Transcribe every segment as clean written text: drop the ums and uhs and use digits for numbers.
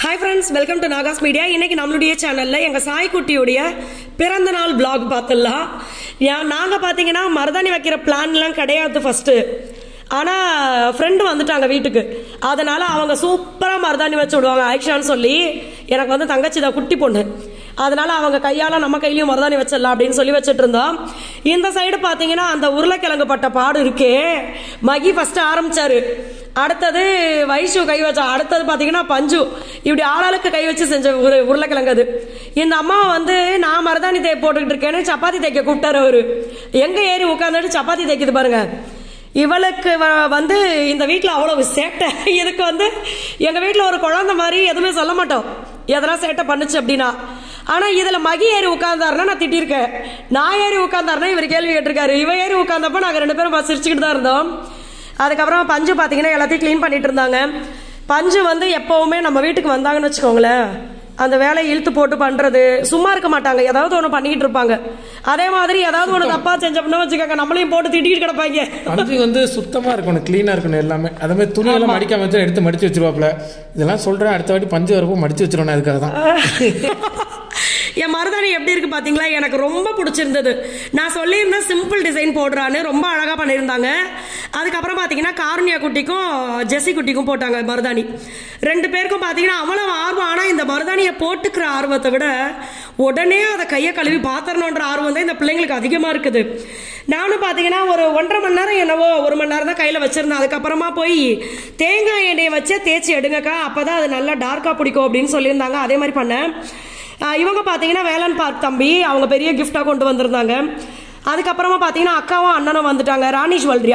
Hi friends, welcome to Nagas Media. இன்னைக்கு நம்மளுடைய சேனல்ல எங்க சாய் குட்டியோட பிறந்த நாள் vlog பார்த்தலாம். நாங்க பாத்தீங்கன்னா மருதாணி வைக்கிற பிளான்லாம் கிடையாது ஃபர்ஸ்ட். ஆனா ஃப்ரெண்ட் வந்துட்டாங்க வீட்டுக்கு. அதனால அவங்க சூப்பரா மருதாணி வச்சு விடுவாங்க ஆயிஷான்னு சொல்லி. எனக்கு வந்து தங்கச்சி தான் குட்டி பொண்ணு. அதனால அவங்க கையால நம்ம கையிலயும் மருதாணி வச்சிடலாம் அப்படின்னு சொல்லி வச்சிட்டு இருந்தோம். இந்த சைடு பாத்தீங்கன்னா அந்த உருளைக்கிழங்கு பட்ட பாடு இருக்கே. மகி ஃபர்ஸ்ட் ஆரம்பிச்சாரு. அடுத்தது வைஷு கை வச்சா, அடுத்தது பாத்தீங்கன்னா பஞ்சு. இப்படி ஆளாளுக்கு கை வச்சு செஞ்ச உருளைக்கிழங்கு அது. இந்த அம்மா வந்து நான் மருதாணி போட்டுக்கிட்டு இருக்கேன்னு சப்பாத்தி தைக்க கூப்பிட்டாரு அவரு. எங்க ஏறி உட்காந்துட்டு சப்பாத்தி தைக்குது பாருங்க. இவளுக்கு வந்து இந்த வீட்டுல அவ்வளவு சேட்டை. இதுக்கு வந்து எங்க வீட்டுல ஒரு குழந்தை மாதிரி எதுவுமே சொல்ல மாட்டோம் எதனா சேட்டை பண்ணுச்சு அப்படின்னா. ஆனா இதுல மகி ஏறி உட்கார்ந்தாருன்னா நான் திட்டிருக்கேன், நான் ஏறி உட்கார்ந்தாருன்னா இவர் கேள்வி கேட்டிருக்காரு. இவ ஏறி உட்கார்ந்தப்ப நாங்க ரெண்டு பேரும் சிரிச்சுக்கிட்டு தான் இருந்தோம். அதுக்கப்புறம் பஞ்சு பாத்தீங்கன்னா எல்லாத்தையும் கிளீன் பண்ணிட்டு இருந்தாங்க. பஞ்சு வந்து எப்பவுமே நம்ம வீட்டுக்கு வந்தாங்கன்னு வச்சுக்கோங்களேன், அந்த வேலையை இழுத்து போட்டு பண்றது, சும்மா இருக்க மாட்டாங்க, ஏதாவது ஒண்ணு பண்ணிக்கிட்டு இருப்பாங்க. அதே மாதிரி ஏதாவது ஒண்ணு தப்பா செஞ்சோம்னா வச்சுக்கோங்க, நம்மளையும் போட்டு திட்டிட்டு கிடப்பாங்க. பஞ்சு வந்து சுத்தமா இருக்கணும், கிளீனா இருக்கணும் எல்லாமே. அதே மாதிரி துணியெல்லாம் மடிக்காம வச்சு எடுத்து மடிச்சு வச்சிருவாப்ல. இதெல்லாம் சொல்றேன், அடுத்த வாட்டி பஞ்சு வரப்போ மடிச்சு வச்சிருவேன். அதுக்காக தான் என் மருதாணி எப்படி இருக்கு பாத்தீங்களா, எனக்கு ரொம்ப பிடிச்சிருந்தது. நான் சொல்லியிருந்தேன் சிம்பிள் டிசைன் போடுறான்னு, ரொம்ப அழகா பண்ணியிருந்தாங்க. அதுக்கப்புறம் பாத்தீங்கன்னா காருண்யா குட்டிக்கும் ஜெசி குட்டிக்கும் போட்டாங்க மருதாணி. ரெண்டு பேருக்கும் பாத்தீங்கன்னா அவ்வளவு ஆர்வம். ஆனா இந்த மருதாணியை போட்டுக்கிற ஆர்வத்தை விட உடனே அதை கையை கழுவி பாத்திரணுன்ற ஆர்வம் தான் இந்த பிள்ளைங்களுக்கு அதிகமா இருக்குது. நானும் பாத்தீங்கன்னா ஒரு 1.5 மணி நேரம் என்னவோ 1 மணி நேரம் தான் கையில வச்சிருந்தேன். அதுக்கப்புறமா போய் தேங்காய் எண்ணெயை வச்சே தேய்ச்சி எடுங்கக்கா, அப்பதான் அது நல்லா டார்க்கா பிடிக்கும் அப்படின்னு சொல்லியிருந்தாங்க. அதே மாதிரி பண்ணேன். இவங்க பாத்தீங்கன்னா வேலன் பார்க் தம்பி, அவங்க பெரிய கிஃப்டா கொண்டு வந்திருந்தாங்க. அதுக்கப்புறமா பாத்தீங்கன்னா அக்காவும் அண்ணனும் வந்துட்டாங்க. ராணி ஜுவல்லரி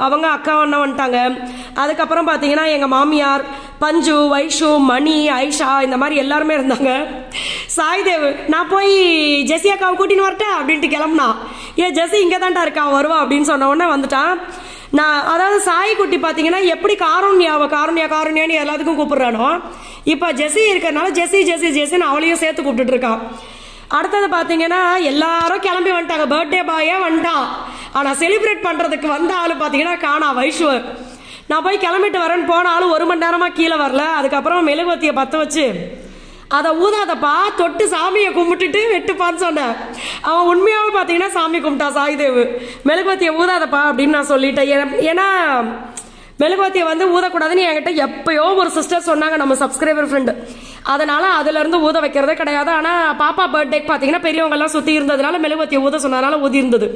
அவங்க அக்காவும் அண்ணன் வந்துட்டாங்க. அதுக்கப்புறம் பாத்தீங்கன்னா எங்க மாமியார், பஞ்சு, வைஷு, மணி, ஐஷா, இந்த மாதிரி எல்லாருமே இருந்தாங்க. சாய்தேவ் நான் போய் ஜெசி அக்காவை கூட்டின்னு வரட்டேன் அப்படின்ட்டு கிளம்புனா. ஏன் ஜெசி இங்கே தான்டா இருக்கா, வருவா அப்படின்னு சொன்ன உடனே வந்துட்டான். நான் அதாவது சாய் குட்டி பாத்தீங்கன்னா எப்படி காருண்யான்னு எல்லாத்துக்கும் கூப்பிடுறானோ, இப்ப ஜெசி இருக்கிறதுனால ஜெசி ஜெசி ஜெசின்னு அவளையும் சேர்த்து கூப்பிட்டு இருக்கான். அடுத்தது பாத்தீங்கன்னா எல்லாரும் கிளம்பி வந்துட்டாங்க. பர்த்டே பாயே வந்துட்டான். ஆனா செலிப்ரேட் பண்றதுக்கு வந்த ஆளு பாத்தீங்கன்னா காணா வைஷ்வ. நான் போய் கிளம்பிட்டு வரேன்னு போன ஆளு 1 மணி நேரமா கீழே வரல. அதுக்கப்புறம் மெழுகுவத்தியை பத்த வச்சு அதை ஊதாதப்பா, தொட்டு சாமியை கும்பிட்டுட்டு வெட்டுப்பான்னு சொன்னேன். அவன் உண்மையாவே பாத்தீங்கன்னா சாமி கும்பிட்டான் சாய்தேவ். மெழுகுவத்தியை ஊதாதப்பா அப்படின்னு நான் சொல்லிட்டேன். ஏன்னா மெழுகுவத்தியை வந்து ஊதக்கூடாதுன்னு என்கிட்ட எப்பயோ ஒரு சிஸ்டர் சொன்னாங்க, நம்ம சப்ஸ்கிரைபர் ஃப்ரெண்டு. அதனால அதுல இருந்து ஊத வைக்கிறதே கிடையாது. ஆனா பாப்பா பர்த்டேக்கு பாத்தீங்கன்னா பெரியவங்க எல்லாம் சுத்தி இருந்ததுனால மெழுகுவத்தியை ஊத சொன்னதுனால ஊதி இருந்தது.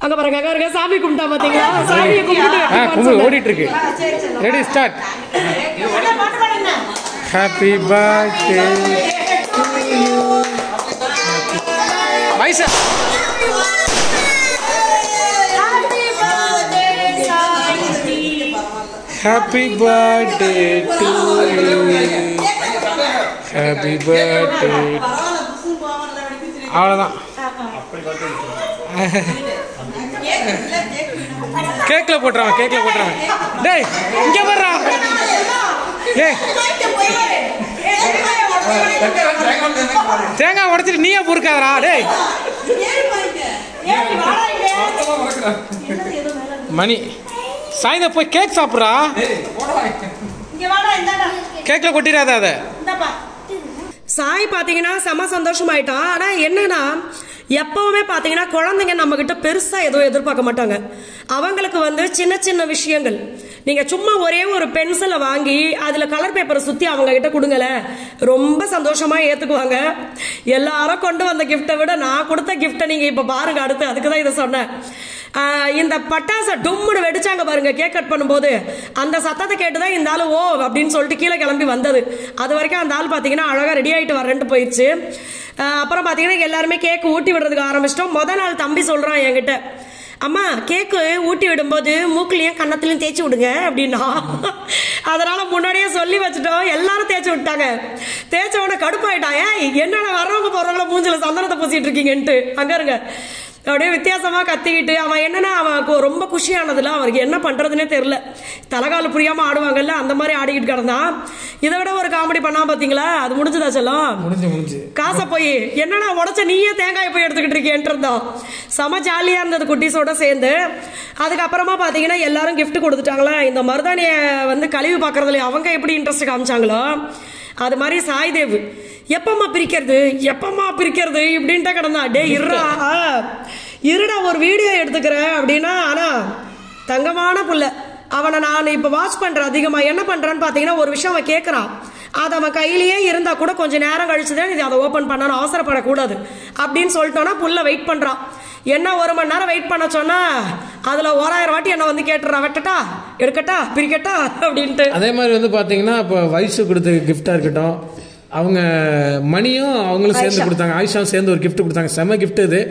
அங்க பாருங்க சாமி கும்பிட்டா பாத்தீங்களா, சாமியை கும்பிட்டு ஓடிட்டு இருக்கு. Ready start. Happy birthday to you Vaisha. Happy birthday to you. Happy birthday. அவ்வளோதான். கேக்ல போட்டுறாங்க. டேய் இங்க வர்றா. டேய் தேங்காய் உடைச்சிட்டு நீயே பொறுக்காதரா. டேய் மணி சாய்ந்த போய் கேக் சாப்பிட்றா. கேக்ல கொட்டிடாத. அத சாய் பாத்தீங்கன்னா செம சந்தோஷமாயிட்டான். ஆனா என்னன்னா எப்பவுமே பாத்தீங்கன்னா குழந்தைங்க நம்ம கிட்ட பெருசா எதுவும் எதிர்பார்க்க மாட்டாங்க. அவங்களுக்கு வந்து சின்ன சின்ன விஷயங்கள், நீங்க சும்மா ஒரே ஒரு பென்சிலை வாங்கி அதுல கலர் பேப்பரை சுத்தி அவங்க கிட்ட கொடுங்கல, ரொம்ப சந்தோஷமா ஏத்துக்குவாங்க. எல்லாரும் கொண்டு வந்த கிஃப்டை விட நான் கொடுத்த கிஃப்டை நீங்க இப்ப பாருங்க. அடுத்து அதுக்குதான் இதை சொன்னேன். இந்த பட்டாசை டொம்முன்னு வெடிச்சாங்க பாருங்க கேக் கட் பண்ணும்போது, அந்த சத்தத்தை கேட்டுதான் இந்த ஆளு ஓ அப்படின்னு சொல்லிட்டு கீழே கிளம்பி வந்தது. அது வரைக்கும் அந்த ஆள் பாத்தீங்கன்னா அழகா ரெடி ஆயிட்டு வரேன்ட்டு போயிடுச்சு. அப்புறம் பாத்தீங்கன்னா எல்லாருமே கேக் ஊட்டி விடுறதுக்கு ஆரம்பிச்சிட்டோம். முத நாள் தம்பி சொல்றான் என்கிட்ட, அம்மா கேக்கு ஊட்டி விடும்போது மூக்குலயும் கன்னத்திலையும் தேய்ச்சி விடுங்க அப்படின்னா. அதனால முன்னாடியே சொல்லி வச்சுட்டோம். எல்லாரும் தேய்ச்சி விட்டாங்க. தேய்ச்ச உடனே கடுப்பாயிட்டான். என்னென்ன வர்றவங்க போறவங்கள மூஞ்சில சந்தனத்தை பூசிட்டு இருக்கீங்கன்ட்டு அங்க இருங்க அப்படியே வித்தியாசமா கத்திக்கிட்டு. அவன் என்னன்னா அவனுக்கு ரொம்ப குஷியானதுல அவருக்கு என்ன பண்றதுன்னே தெரியல. தலகால புரியாம ஆடுவாங்கல்ல, அந்த மாதிரி ஆடிக்கிட்டு கிடந்தான். இதை விட ஒரு காமெடி பண்ணா பாத்தீங்களா, அது முடிஞ்சுதா செல்லம்? முடிஞ்சு காசை போய் என்னன்னா உடச்ச நீயே தேங்காய் போய் எடுத்துக்கிட்டு இருக்கேன் இருந்தோம். செம ஜாலியா இருந்தது குட்டீஸோட சேர்ந்து. அதுக்கப்புறமா பாத்தீங்கன்னா எல்லாரும் கிஃப்ட் கொடுத்துட்டாங்களா. இந்த மருதாணிய வந்து கழுவி பாக்குறதுல அவங்க எப்படி இன்ட்ரெஸ்ட் காமிச்சாங்களோ அது மாதிரி சாய்தேவ் எப்பம்மா பிரிக்கிறது இப்படின்ட்டு கிடந்தா. டே இருடா ஒரு வீடியோ எடுத்துக்கிறேன் அப்படின்னா. ஆனா தங்கமான புள்ள அவனை நான் இப்போ வாட்ச் பண்றேன் அதிகமாக. என்ன பண்றான்னு பார்த்தீங்கன்னா, ஒரு விஷயம் அவன் கேட்குறான், அது அவன் கையிலேயே இருந்தா கூட கொஞ்சம் நேரம் கழிச்சுதான் இது அதை ஓப்பன் பண்ணணும், அவசரப்படக்கூடாது அப்படின்னு சொல்லிட்டோன்னா புள்ள வெயிட் பண்றான். என்ன 1 மணி நேரம் வெயிட் பண்ண சொன்னா அதுல 1000 வாட்டி என்ன வந்து கேட்டுறா, வெட்டட்டா எடுக்கட்டா பிரிக்கட்டா அப்படின்ட்டு. அதே மாதிரி வந்து பாத்தீங்கன்னா இப்போ வயசு கொடுத்த கிஃப்டா இருக்கட்டும், அவங்க மணியும் அவங்களும் சேர்ந்து கொடுத்தாங்க, ஆயிஷாவும் சேர்ந்து ஒரு கிஃப்ட் கொடுத்தாங்க, செம கிஃப்ட் இது.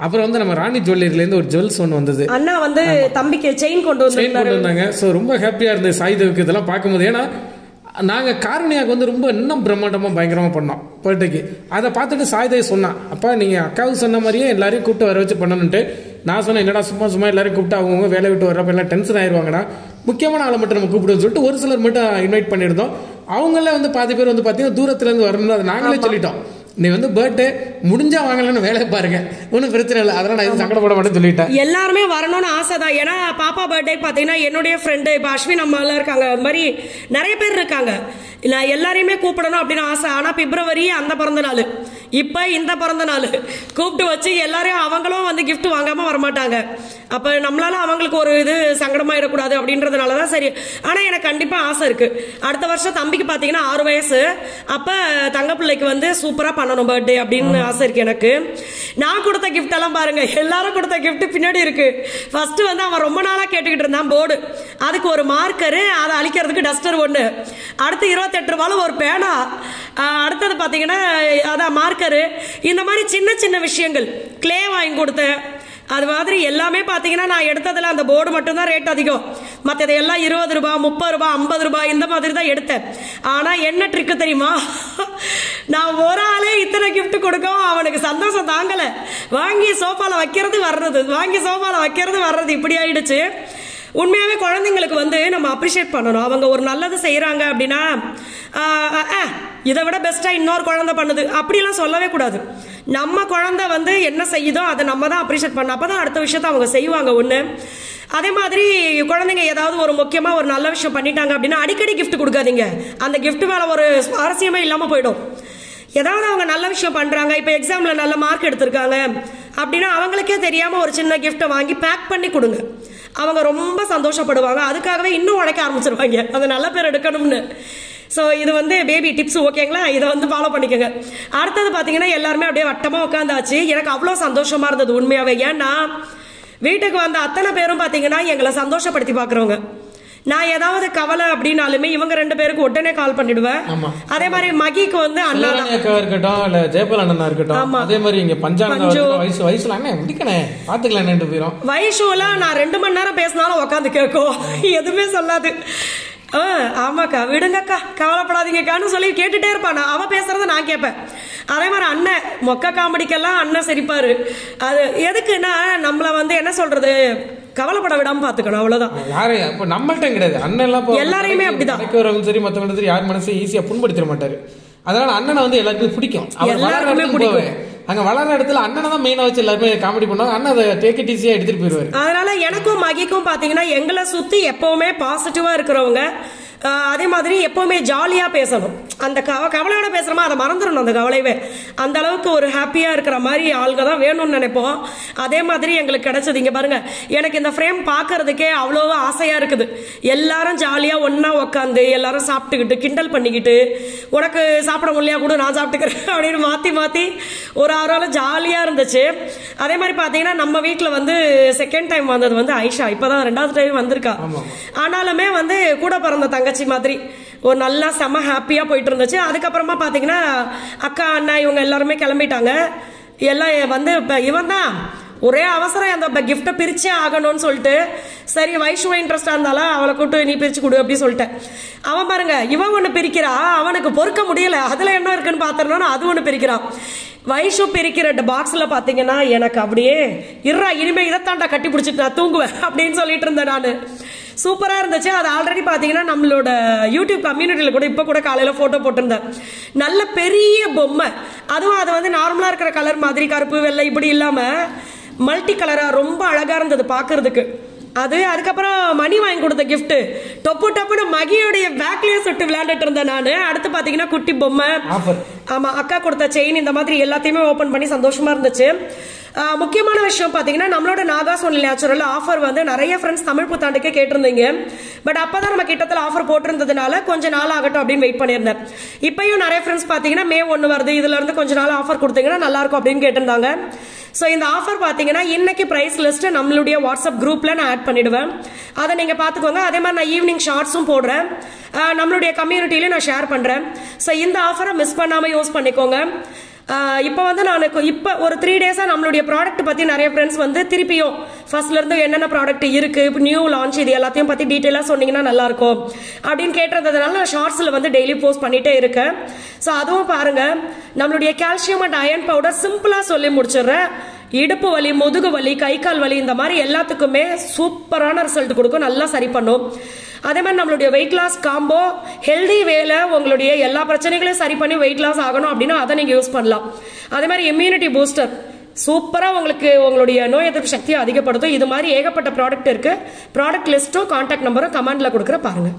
அப்புறம் வந்து நம்ம ராணி ஜுவல்லரியிலேருந்து ஒரு ஜுவல்ஸ் ஒன்று வந்தது, அண்ணா வந்து தம்பிக்கு செயின் கொண்டு வந்தாங்க. ஸோ ரொம்ப ஹாப்பியாக இருந்தது சாய்தேவுக்கு இதெல்லாம் பார்க்கும்போது. ஏன்னா நாங்கள் காரணியாவுக்கு வந்து ரொம்ப இன்னும் பிரம்மாண்டமாக பயங்கரமாக பண்ணோம் பர்த்டேக்கு. அதை பார்த்துட்டு சாய்தேவ் சொன்னான், அப்பா நீங்கள் அக்காவுக்கு சொன்ன மாதிரியே எல்லாரையும் கூப்பிட்டு வர வச்சு பண்ணணுன்ட்டு. நான் சொன்னேன், என்னடா சும்மா எல்லாரையும் கூப்பிட்டு அவங்க வேலை விட்டு வர்றப்ப எல்லாம் டென்ஷன் ஆயிடுவாங்கடா, முக்கியமான ஆளை மட்டும் நம்ம கூப்பிடுன்னு சொல்லிட்டு ஒரு சிலர் மட்டும் இன்வைட் பண்ணியிருந்தோம். அவங்கள வந்து பாதி பேர் வந்து பார்த்தீங்கன்னா தூரத்துலேருந்து வரணும், அதை நாங்களே சொல்லிட்டோம். நீ வந்து பர்த்டே முடிஞ்சா வாங்கலன்னு வேலையை பாருங்க, ஒன்றும் பிரச்சனை இல்லை, அதெல்லாம் நான் எதுவும் சங்கடப்பட மாட்டேன்னு சொல்லிட்டேன். எல்லாருமே வரணும்னு ஆசை தான். ஏன்னா பாப்பா பர்த்டே பார்த்தீங்கன்னா என்னுடைய ஃப்ரெண்டு இப்போ அஸ்வின் அம்மா எல்லாம் இருக்காங்க, அது மாதிரி நிறைய பேர் இருக்காங்க. நான் எல்லாரையுமே கூப்பிடணும் அப்படின்னு ஆசை. ஆனால் பிப்ரவரி அந்த பிறந்த நாள், இப்போ இந்த பிறந்த நாள் கூப்பிட்டு வச்சு எல்லாரையும் அவங்களும் வந்து கிஃப்ட் வாங்காம வரமாட்டாங்க. அப்போ நம்மளால அவங்களுக்கு ஒரு இது சங்கடமாயிடக்கூடாது அப்படின்றதுனால தான் சரி. ஆனால் எனக்கு கண்டிப்பாக ஆசை இருக்கு, அடுத்த வருஷம் தம்பிக்கு பார்த்தீங்கன்னா 6 வயசு, அப்போ தங்க பிள்ளைக்கு வந்து சூப்பராக பண்ணணும் பர்த்டே அப்படின்னு ஆசை இருக்கு எனக்கு. நான் கொடுத்த கிஃப்ட் எல்லாம் பாருங்க, எல்லாரும் கொடுத்த கிஃப்ட் பின்னாடி இருக்கு. ஃபர்ஸ்ட் வந்து அவன் ரொம்ப நாளாக கேட்டுக்கிட்டு இருந்தான் போர்டு, அதுக்கு ஒரு மார்க்கரு, அதை அழிக்கிறதுக்கு டஸ்டர் ஒன்று, அடுத்து 28 ரூபாய் ஒரு பேனா, அடுத்தது பார்த்தீங்கன்னா அதான் மார்க்கரு. இந்த மாதிரி சின்ன சின்ன விஷயங்கள், கிளே வாங்கி கொடுத்தேன். அது மாதிரி எல்லாமே பார்த்தீங்கன்னா நான் எடுத்ததில் அந்த போர்டு மட்டும்தான் ரேட் அதிகம், மற்றது எல்லாம் 20 ரூபாய் 30 ரூபாய் 50 ரூபாய் இந்த மாதிரி தான் எடுத்தேன். ஆனால் என்ன ட்ரிக்கு தெரியுமா, நான் ஒரு ஆளே இத்தனை கிஃப்ட் கொடுக்கவும் அவனுக்கு சந்தோஷம் தாங்கலை. வாங்கி சோஃபாவில் வைக்கிறது வர்றது இப்படி ஆயிடுச்சு. உண்மையாகவே குழந்தைங்களுக்கு வந்து நம்ம அப்ரிஷியேட் பண்ணணும். அவங்க ஒரு நல்லது செய்கிறாங்க அப்படின்னா இதை விட பெஸ்ட்டாக இன்னொரு குழந்தை பண்ணுது அப்படிலாம் சொல்லவே கூடாது. நம்ம குழந்தை வந்து என்ன செய்யுதோ அதை நம்ம தான் அப்ரிஷியேட் பண்ணணும், அப்போ தான் அடுத்த விஷயத்த அவங்க செய்வாங்க. ஒன்று அதே மாதிரி குழந்தைங்க ஏதாவது ஒரு முக்கியமாக ஒரு நல்ல விஷயம் பண்ணிட்டாங்க அப்படின்னா அடிக்கடி கிஃப்ட் கொடுக்காதீங்க, அந்த கிஃப்ட் மேலே ஒரு சுவாரஸ்யமே இல்லாமல் போயிடும். ஏதாவது அவங்க நல்ல விஷயம் பண்ணுறாங்க, இப்போ எக்ஸாமில் நல்ல மார்க் எடுத்திருக்காங்க அப்படின்னா அவங்களுக்கே தெரியாமல் ஒரு சின்ன கிஃப்ட்டை வாங்கி பேக் பண்ணி கொடுங்க, அவங்க ரொம்ப சந்தோஷப்படுவாங்க. அதுக்காகவே இன்னும் உழைக்க ஆரம்பிச்சிருவாங்க அந்த நல்ல பேர் எடுக்கணும்னு. ஸோ இது வந்து பேபி டிப்ஸ், ஓகேங்களா, இதை வந்து ஃபாலோ பண்ணிக்கோங்க. அடுத்தது பார்த்தீங்கன்னா எல்லாருமே அப்படியே வட்டமாக உட்காந்தாச்சு. எனக்கு அவ்வளோ சந்தோஷமாக இருந்தது உண்மையாகவே. ஏன்னா வீட்டுக்கு வந்த அத்தனை பேரும் பார்த்தீங்கன்னா எங்களை சந்தோஷப்படுத்தி பார்க்குறவங்க. நான் ஏதாவது கவலை அப்படின்னாலுமே இவங்க 2 பேருக்கு உடனே கால் பண்ணிடுவேன். அதே மாதிரி மகிக்கு வந்து அண்ணா இருக்கட்டும், இல்ல ஜெயபால் அண்ணா இருக்கட்டும், அதே மாதிரி இங்க வயசுல பாத்துக்கலாம். வயசுலாம் நான் 2 மணி நேரம் பேசினாலும் உட்காந்து கேட்கும், எதுவுமே சொல்லாது. ஆமாக்கா விடுங்கக்கா கவலைப்படாதீங்கக்கான்னு சொல்லி கேட்டுட்டே இருப்பான். அவ பேசுறத நான் கேட்பேன். அதே மாதிரி அண்ணன் மொக்க காமெடிக்கெல்லாம் அண்ணன் சிரிப்பாரு. அது எதுக்குன்னா நம்மள வந்து என்ன சொல்றது, கவலைப்பட விடாம பாத்துக்கணும், அவ்வளவுதான். யாரையும் இப்ப நம்மள்ட்ட கிடையாது, அண்ணன் எல்லாம் எல்லாரையுமே அப்படிதான், சரி மத்தவங்க சரி யார் மனசு ஈஸியா புண்படுத்திட மாட்டாரு. அதனால அண்ணனை வந்து எல்லாருக்குமே பிடிக்கும், எல்லாருக்குமே பிடிக்கும். அங்க வளர்ற இடத்துல அண்ணனை தான் மெயினா வச்சு எல்லாருமே காமெடி பண்ணுவாங்க. அண்ணன் அதை டேக் இட் ஈஸியா எடுத்துட்டு போயிருவாரு. அதனால எனக்கும் மகிக்கும் பாத்தீங்கன்னா எங்களை சுத்தி எப்பவுமே பாசிட்டிவா இருக்கிறவங்க, அதே மாதிரி எப்பவுமே ஜாலியா பேசணும். அந்த கவலையோட பேசுறோமா அதை மறந்துடணும், அந்த கவலையவே. அந்த அளவுக்கு ஒரு ஹாப்பியா இருக்கிற மாதிரி ஆளுங்க தான் வேணும்னு நினைப்போம். அதே மாதிரி எங்களுக்கு கிடைச்சது. இங்க பாருங்க, எனக்கு இந்த ஃப்ரேம் பாக்குறதுக்கே அவ்வளோ ஆசையா இருக்குது. எல்லாரும் ஜாலியா ஒன்னா உட்காந்து எல்லாரும் சாப்பிட்டுக்கிட்டு கிண்டல் பண்ணிக்கிட்டு, உனக்கு சாப்பிட முடியா கூட நான் சாப்பிட்டுக்கிறேன் அப்படின்னு மாத்தி மாத்தி ஒரு 6 நாள் ஜாலியா இருந்துச்சு. அதே மாதிரி பாத்தீங்கன்னா நம்ம வீட்டுல வந்து செகண்ட் டைம் வந்தது வந்து ஐஷா, இப்பதான் 2வது டைம் வந்திருக்கா. ஆனாலுமே வந்து கூட பிறந்த தங்கச்சி மாதிரி ஒரு நல்லா செம ஹாப்பியா போயிட்டு இருந்துச்சு. அதுக்கப்புறமா பாத்தீங்கன்னா அக்கா அண்ணா இவங்க எல்லாருமே கிளம்பிட்டாங்க. எல்லாம் வந்து இவன் தான் ஒரே அவசரம் அந்த கிஃப்டை பிரிச்சே ஆகணும்னு சொல்லிட்டு, சரி வைஷ்ணவ இன்ட்ரெஸ்டா இருந்தாலும் அவளை கூப்பிட்டு நீ பிரிச்சு கொடு அப்படி சொல்லிட்டேன். அவன் பாருங்க, இவன் ஒண்ணு பிரிக்கிறா, அவனுக்கு பொறுக்க முடியல, அதுல என்ன இருக்குன்னு பாத்திரனா அது ஒண்ணு பிரிக்கிறான். வைஷு பிரிக்கிற பாக்ஸ்ல பாத்தீங்கன்னா எனக்கு அப்படியே இருறா இனிமே இதைத்தாண்டா கட்டி பிடிச்சிட்டு நான் தூங்குவேன் அப்படின்னு சொல்லிட்டு இருந்தேன் நானு. சூப்பரா இருந்துச்சு. அது ஆல்ரெடி பாத்தீங்கன்னா நம்மளோட யூடியூப் கம்யூனிட்டியில கூட இப்ப கூட காலையில போட்டோ போட்டிருந்தேன். நல்ல பெரிய பொம்மை, அதுவும் அது வந்து நார்மலா இருக்கிற கலர் மாதிரி கருப்பு வெள்ளை இப்படி இல்லாம மல்டி கலரா ரொம்ப அழகா இருந்தது பாக்குறதுக்கு. அதுக்கப்புறம் மணி வாங்கி கொடுத்த கிஃப்ட் டொப்பு டப்புன்னு மகியோடைய பேக்லயே சுட்டு விளையாண்டுட்டு இருந்தேன் நானு. அடுத்து பாத்தீங்கன்னா குட்டி பொம்மை, ஆமா அக்கா கொடுத்த செயின், இந்த மாதிரி எல்லாத்தையுமே ஓபன் பண்ணி சந்தோஷமா இருந்துச்சு. முக்கியமான விஷயம் பாத்தீங்கன்னா நம்மளோட நாகாஸ் ஒன்லி நேச்சுரல் ஆஃபர் வந்து நிறைய ஃப்ரெண்ட்ஸ் தமிழ் புத்தாண்டுக்கே கேட்டிருந்தீங்க. பட் அப்பதான் நம்ம கிட்டத்தட்ட ஆஃபர் போட்டிருந்ததுனால கொஞ்ச நாள் ஆகட்டும் அப்படின்னு வெயிட் பண்ணியிருந்தேன். இப்பயும் நிறைய ஃப்ரெண்ட்ஸ் பாத்தீங்கன்னா May 1 வருது, இதுல இருந்து கொஞ்ச நாள் ஆஃபர் கொடுத்தீங்கன்னா நல்லா இருக்கும் அப்படின்னு கேட்டிருந்தாங்க. ஸோ இந்த ஆஃபர் பாத்தீங்கன்னா இன்னைக்கு பிரைஸ் லிஸ்ட் நம்மளுடைய வாட்ஸ்அப் குரூப்ல நான் ஆட் பண்ணிடுவேன், அதை நீங்க பாத்துக்கோங்க. அதே மாதிரி நான் ஈவினிங் ஷார்ட்ஸும் போடுறேன், நம்மளுடைய கம்யூனிட்டியில நான் ஷேர் பண்றேன். ஸோ இந்த ஆஃபரை மிஸ் பண்ணாம யூஸ் பண்ணிக்கோங்க. இப்போ வந்து நான் இப்போ ஒரு 3 டேஸா நம்மளுடைய ப்ராடக்ட் பத்தி நிறைய ஃப்ரெண்ட்ஸ் வந்து திருப்பியும் ஃபர்ஸ்ட்ல இருந்து என்னென்ன ப்ராடக்ட் இருக்கு, இப்போ நியூ லான்ச், இது எல்லாத்தையும் பத்தி டீட்டெயிலா சொன்னீங்கன்னா நல்லா இருக்கும் அப்படின்னு கேட்டதுனால நான் ஷார்ட்ஸ்ல வந்து டெய்லி போஸ்ட் பண்ணிட்டே இருக்கேன். ஸோ அதுவும் பாருங்க, நம்மளுடைய கால்சியம் அண்ட் அயன் பவுடர் சிம்பிளா சொல்லி முடிச்சிடுறேன். இடுப்பு வலி, முதுகு வலி, கை கால் வலி, இந்த மாதிரி எல்லாத்துக்குமே சூப்பரான ரிசல்ட் கொடுக்கும், நல்லா சரி பண்ணும். அதே மாதிரி நம்மளுடைய வெயிட் லாஸ் காம்போ ஹெல்தி வேல உங்களுடைய எல்லா பிரச்சனைகளையும் சரி பண்ணி வெயிட் லாஸ் ஆகணும் அப்படின்னா அதை நீங்க யூஸ் பண்ணலாம். அதே மாதிரி இம்யூனிட்டி பூஸ்டர் சூப்பரா உங்களுக்கு உங்களுடைய நோய் எதிர்ப்பு சக்தியை அதிகப்படுத்தும். இது மாதிரி ஏகப்பட்ட ப்ராடக்ட் இருக்கு. ப்ராடக்ட் லிஸ்ட்டும் கான்டாக்ட் நம்பரும் கமெண்ட்ல கொடுக்குற பாருங்க.